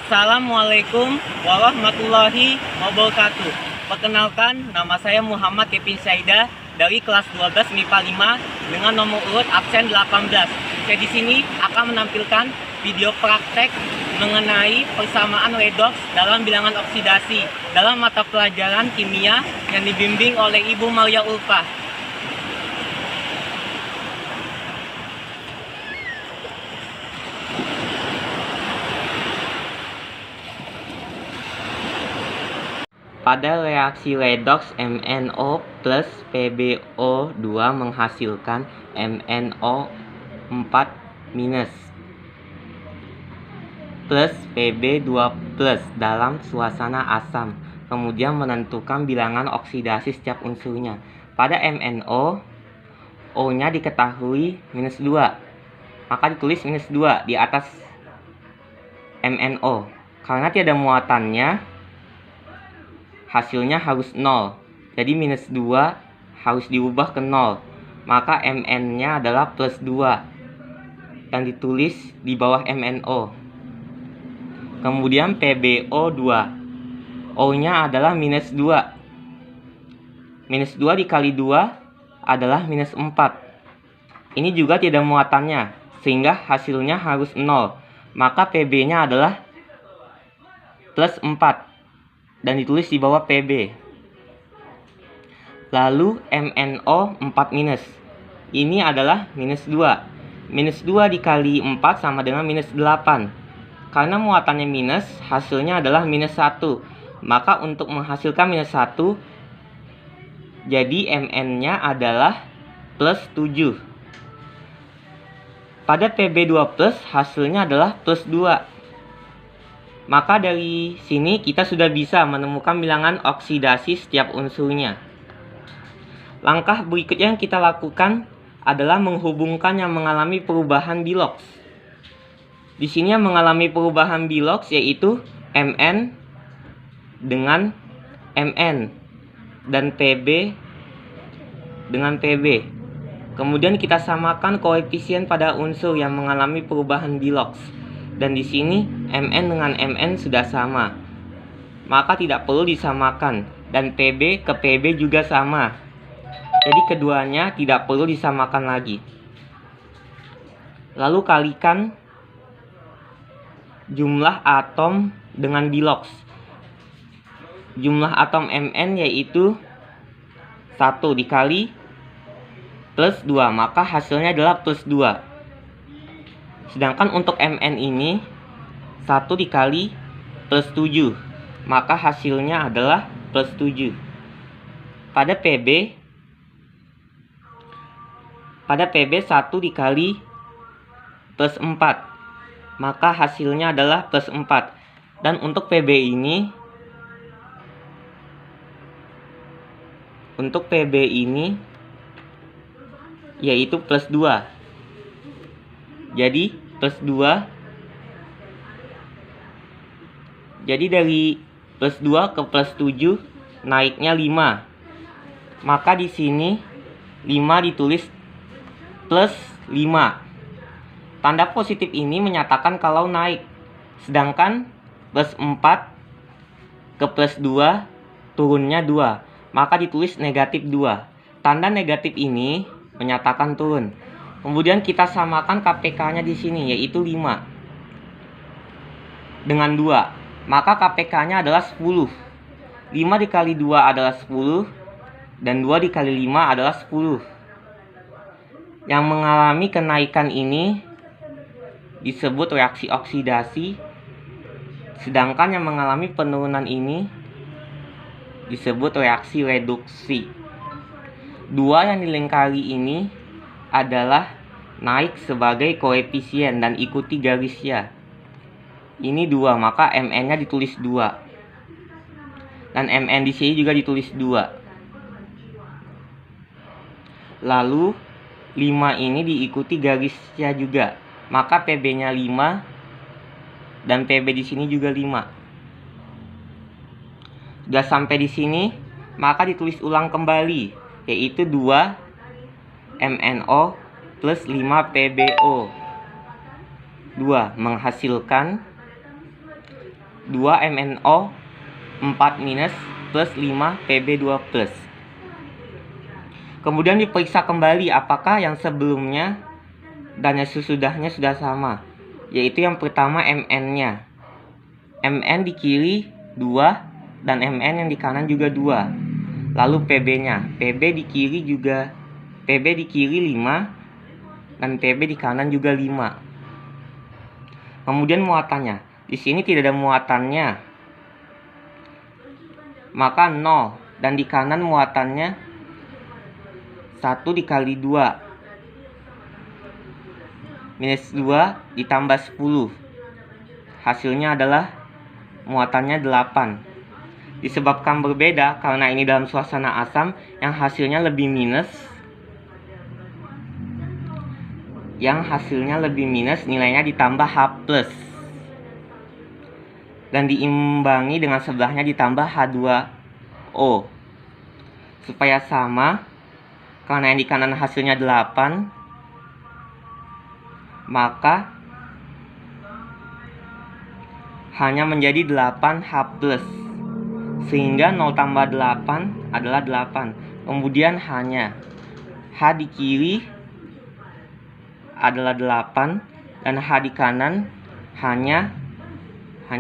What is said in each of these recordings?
Assalamualaikum warahmatullahi wabarakatuh. Perkenalkan, nama saya Muhammad Kevin Syaida dari kelas 12 MIPA 5 dengan nomor urut absen 18. Saya di sini akan menampilkan video praktek mengenai persamaan redoks dalam bilangan oksidasi dalam mata pelajaran kimia yang dibimbing oleh Ibu Maria Ulfa. Pada reaksi redoks MnO plus PbO2 menghasilkan MnO4- plus Pb2+ dalam suasana asam, kemudian menentukan bilangan oksidasi setiap unsurnya. Pada MnO, O-nya diketahui -2, maka ditulis -2 di atas MnO. Karena tiada muatannya, hasilnya harus 0. Jadi -2 harus diubah ke 0. Maka Mn-nya adalah +2 dan ditulis di bawah MnO. Kemudian PbO2, O-nya adalah -2. -2 dikali 2 adalah -4. Ini juga tidak muatannya, sehingga hasilnya harus 0. Maka Pb-nya adalah +4 dan ditulis di bawah Pb. Lalu MnO4-. Ini adalah -2. -2 dikali 4 sama dengan -8. Karena muatannya minus, hasilnya adalah -1. Maka untuk menghasilkan -1, jadi Mn-nya adalah +7. Pada Pb2+, hasilnya adalah +2. Maka dari sini kita sudah bisa menemukan bilangan oksidasi setiap unsurnya. Langkah berikutnya yang kita lakukan adalah menghubungkan yang mengalami perubahan biloks. Di sini yang mengalami perubahan biloks yaitu Mn dengan Mn dan Pb dengan Pb. Kemudian kita samakan koefisien pada unsur yang mengalami perubahan biloks. Dan di sini Mn dengan Mn sudah sama, maka tidak perlu disamakan. Dan Pb ke Pb juga sama, jadi keduanya tidak perlu disamakan lagi. Lalu kalikan jumlah atom dengan biloks. Jumlah atom Mn yaitu 1 dikali +2, maka hasilnya adalah +2. Sedangkan untuk Mn ini 1 dikali +7, maka hasilnya adalah +7. Pada Pb 1 dikali +4, maka hasilnya adalah +4. Dan untuk Pb ini yaitu +2. Jadi +2. Jadi dari +2 ke +7 naiknya 5. Maka di sini 5 ditulis +5. Tanda positif ini menyatakan kalau naik. Sedangkan +4 ke +2 turunnya 2. Maka ditulis -2. Tanda negatif ini menyatakan turun. Kemudian kita samakan KPK-nya di sini yaitu 5 dengan 2. Maka KPK-nya adalah 10. 5 dikali 2 adalah 10 dan 2 dikali 5 adalah 10. Yang mengalami kenaikan ini disebut reaksi oksidasi, sedangkan yang mengalami penurunan ini disebut reaksi reduksi. 2 yang dilingkari ini adalah naik sebagai koefisien dan ikuti garisnya. Ini 2, maka Mn-nya ditulis 2. Dan Mn di sini juga ditulis 2. Lalu 5 ini diikuti garisnya juga, maka Pb-nya 5 dan Pb di sini juga 5. Sudah sampai di sini, maka ditulis ulang kembali yaitu 2 MnO plus 5 PbO2 menghasilkan 2MnO 4 minus plus 5 Pb2 plus. Kemudian diperiksa kembali apakah yang sebelumnya dan yang sesudahnya sudah sama, yaitu yang pertama Mn-nya. Mn di kiri 2 dan Mn yang di kanan juga 2. Lalu Pb-nya. Pb di kiri 5 dan Pb di kanan juga 5. Kemudian muatannya. Di sini tidak ada muatannya, maka 0. Dan di kanan muatannya 1 dikali 2 minus 2 ditambah 10. Hasilnya adalah muatannya 8. Disebabkan berbeda karena ini dalam suasana asam, yang hasilnya lebih minus. Nilainya ditambah H+. Dan diimbangi dengan sebelahnya ditambah H2O. Supaya sama, karena yang di kanan hasilnya 8, maka hanya menjadi 8H+. Sehingga 0 tambah 8 adalah 8. Kemudian hanya H di kiri adalah 8 dan H di kanan hanya 2.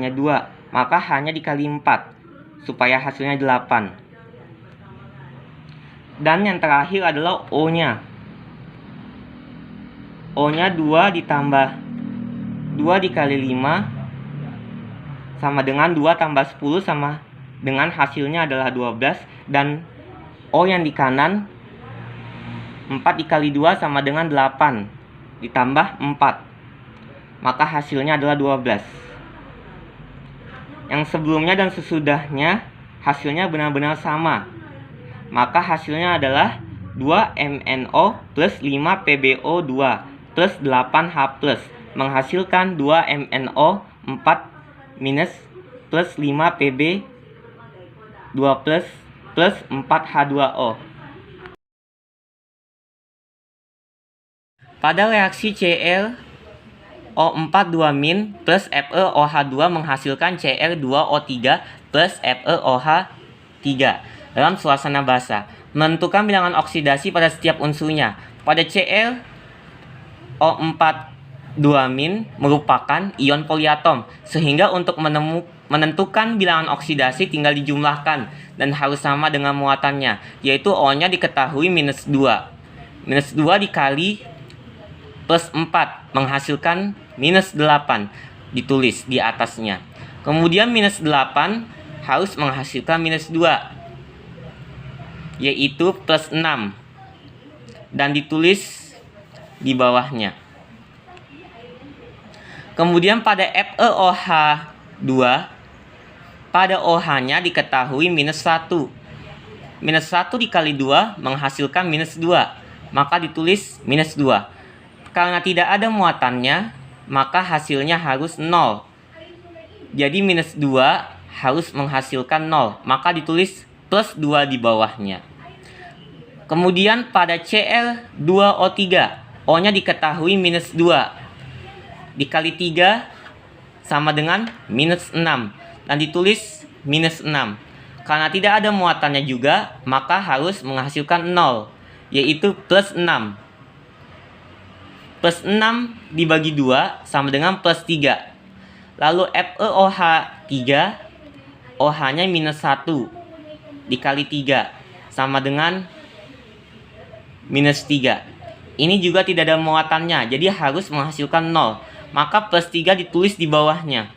Maka hanya dikali 4 supaya hasilnya 8. Dan yang terakhir adalah O-nya. O-nya 2 ditambah 2 dikali 5 sama dengan 2 tambah 10 sama dengan hasilnya adalah 12. Dan O yang di kanan 4 dikali 2 sama dengan 8 ditambah 4. Maka hasilnya adalah 12. Yang sebelumnya dan sesudahnya hasilnya benar-benar sama. Maka hasilnya adalah 2MnO plus 5 PbO2 plus 8H+, menghasilkan 2MnO 4 minus plus 5 Pb2 plus 4H2O. Pada reaksi ClO4 2- plus FeOH2 menghasilkan Cl2O3 plus FeOH3 dalam suasana basa. Menentukan bilangan oksidasi pada setiap unsurnya. Pada ClO4 2- merupakan ion poliatom, sehingga untuk menentukan bilangan oksidasi tinggal dijumlahkan dan harus sama dengan muatannya, yaitu O-nya diketahui minus 2. Minus 2 dikali plus 4 menghasilkan minus 8, ditulis di atasnya. Kemudian minus 8 harus menghasilkan minus 2, yaitu plus 6, dan ditulis di bawahnya. Kemudian pada FeOH2, pada OH-nya diketahui minus 1. Minus 1 dikali 2 menghasilkan minus 2, maka ditulis minus 2. Karena tidak ada muatannya, maka hasilnya harus 0. Jadi minus 2 harus menghasilkan 0, maka ditulis plus 2 di bawahnya. Kemudian pada Cl2O3, O-nya diketahui minus 2. Dikali 3 sama dengan minus 6, dan ditulis minus 6. Karena tidak ada muatannya juga, maka harus menghasilkan 0, yaitu plus 6. Plus 6 dibagi 2 sama dengan plus 3. Lalu FeOH3, OH-nya minus 1 dikali 3 sama dengan minus 3. Ini juga tidak ada muatannya, jadi harus menghasilkan 0. Maka plus 3 ditulis di bawahnya.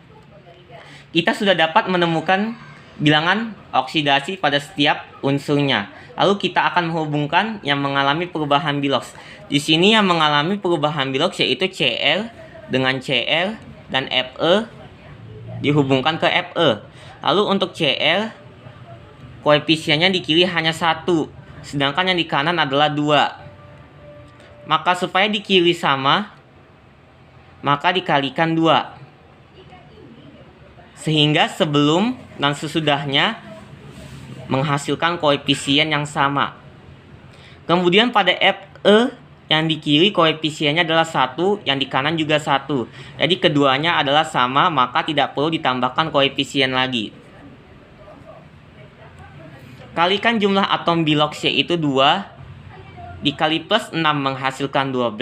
Kita sudah dapat menemukan bilangan oksidasi pada setiap unsurnya. Lalu kita akan menghubungkan yang mengalami perubahan biloks. Di sini yang mengalami perubahan biloks yaitu Cl dengan Cl dan Fe dihubungkan ke Fe. Lalu untuk Cl, koefisiennya di kiri hanya 1, sedangkan yang di kanan adalah 2. Maka supaya di kiri sama, maka dikalikan 2. Sehingga sebelum dan sesudahnya menghasilkan koefisien yang sama. Kemudian pada Fe Yang di kiri koefisiennya adalah 1, yang di kanan juga 1. Jadi keduanya adalah sama, maka tidak perlu ditambahkan koefisien lagi. Kalikan jumlah atom bilox yaitu 2 dikali plus 6 menghasilkan 12,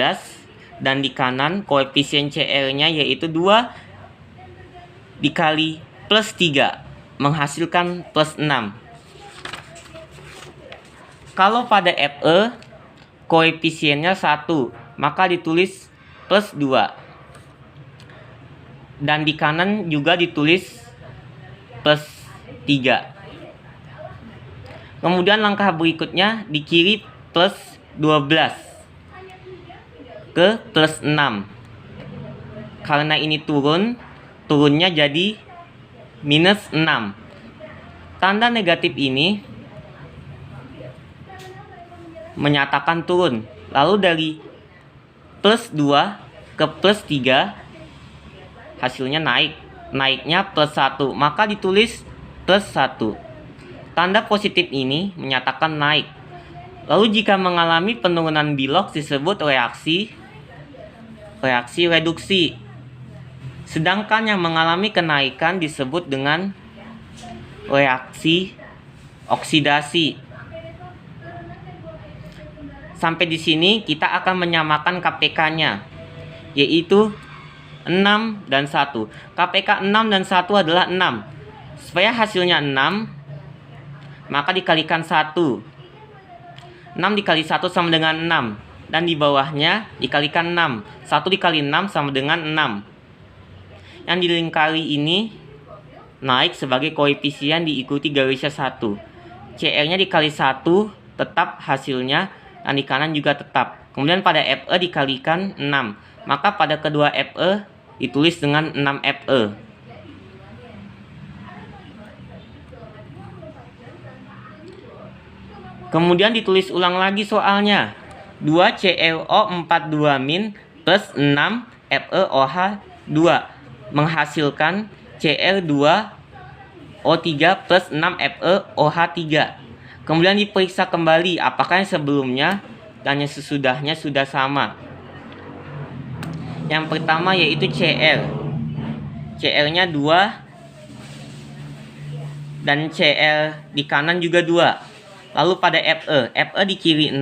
dan di kanan koefisien Cl-nya yaitu 2 dikali plus 3 menghasilkan plus 6. Kalau pada Fe koefisiennya 1, maka ditulis plus 2, dan di kanan juga ditulis plus 3. Kemudian langkah berikutnya di kiri plus 12 ke plus 6. Karena ini turunnya jadi minus 6. Tanda negatif ini menyatakan turun. Lalu dari plus 2 ke plus 3 hasilnya naik. Naiknya plus 1, maka ditulis plus 1. Tanda positif ini menyatakan naik. Lalu jika mengalami penurunan bilox disebut reaksi reduksi. Sedangkan yang mengalami kenaikan disebut dengan reaksi oksidasi. Sampai di sini kita akan menyamakan KPK-nya, yaitu 6 dan 1. KPK 6 dan 1 adalah 6. Supaya hasilnya 6, maka dikalikan 1. 6 dikali 1 sama dengan 6. Dan di bawahnya dikalikan 6. 1 dikali 6 sama dengan 6. Yang dilingkari ini naik sebagai koefisien diikuti garisnya 1. Cr-nya dikali 1 tetap hasilnya, dan di kanan juga tetap. Kemudian pada Fe dikalikan 6. Maka pada kedua Fe ditulis dengan 6 Fe. Kemudian ditulis ulang lagi soalnya. 2ClO42- plus 6 FeOH2 menghasilkan Cl2O3 plus 6 FeOH3. Kemudian diperiksa kembali apakah yang sebelumnya dan yang sesudahnya sudah sama. Yang pertama yaitu Cl. Cl-nya 2 dan Cl di kanan juga 2. Lalu pada Fe di kiri 6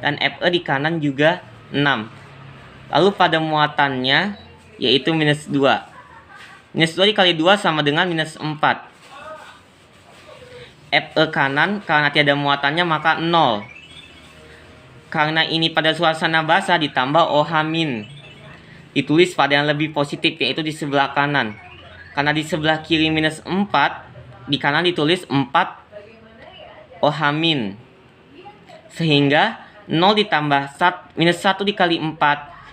dan Fe di kanan juga 6. Lalu pada muatannya yaitu minus 2. Minus 2 dikali 2 sama dengan minus 4. Fe kanan karena tiada muatannya maka 0. Karena ini pada suasana basah ditambah OH-. Ditulis pada yang lebih positif yaitu di sebelah kanan. Karena di sebelah kiri minus 4, di kanan ditulis 4 OH-. Sehingga 0 ditambah minus 1 dikali 4,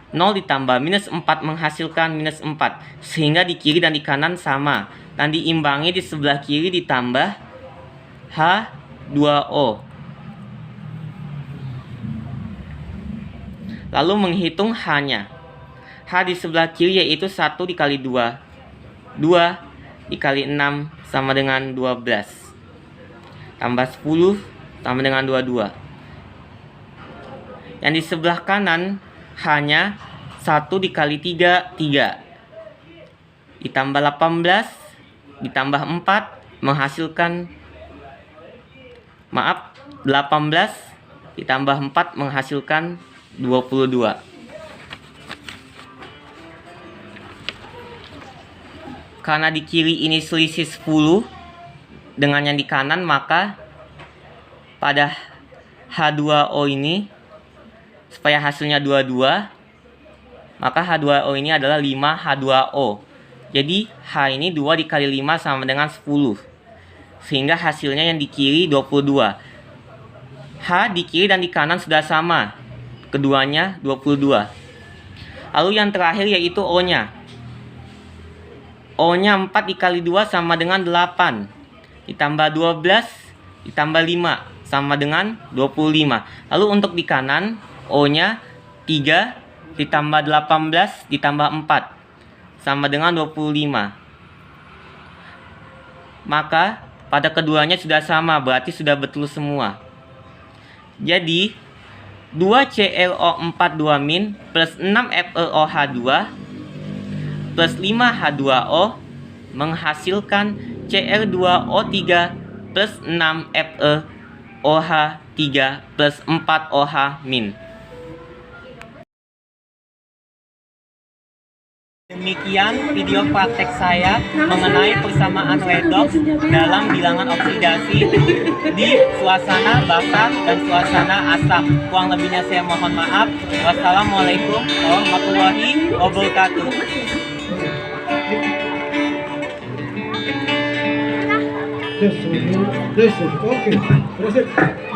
0 ditambah minus 4 menghasilkan minus 4. Sehingga di kiri dan di kanan sama. Dan diimbangi di sebelah kiri ditambah H2O. Lalu menghitung H-nya. H di sebelah kiri yaitu 1 dikali 2. 2 dikali 6 sama dengan 12. Tambah 10 sama dengan 22. Yang di sebelah kanan H-nya 1 dikali 3, 3. Ditambah 18 ditambah 4 menghasilkan 18 ditambah 4 menghasilkan 22. Karena di kiri ini selisih 10 dengan yang di kanan, maka pada H2O ini supaya hasilnya 22, maka H2O ini adalah 5H2O. Jadi H ini 2 dikali 5 sama dengan 10. Sehingga hasilnya yang di kiri 22. H di kiri dan di kanan sudah sama. Keduanya 22. Lalu yang terakhir yaitu O-nya. O-nya 4 dikali 2 sama dengan 8. Ditambah 12 ditambah 5 sama dengan 25. Lalu untuk di kanan O-nya 3 ditambah 18 ditambah 4 sama dengan 25. Maka pada keduanya sudah sama, berarti sudah betul semua. Jadi 2ClO4 2- plus 6 FeOH2 plus 5 H2O menghasilkan Cl2O3 plus 6 FeOH3 plus 4 OH-. Demikian video praktek saya mengenai persamaan redoks dalam bilangan oksidasi di suasana basah dan suasana asam. Kurang lebihnya saya mohon maaf. Wassalamualaikum warahmatullahi wabarakatuh. This, okay. That's it.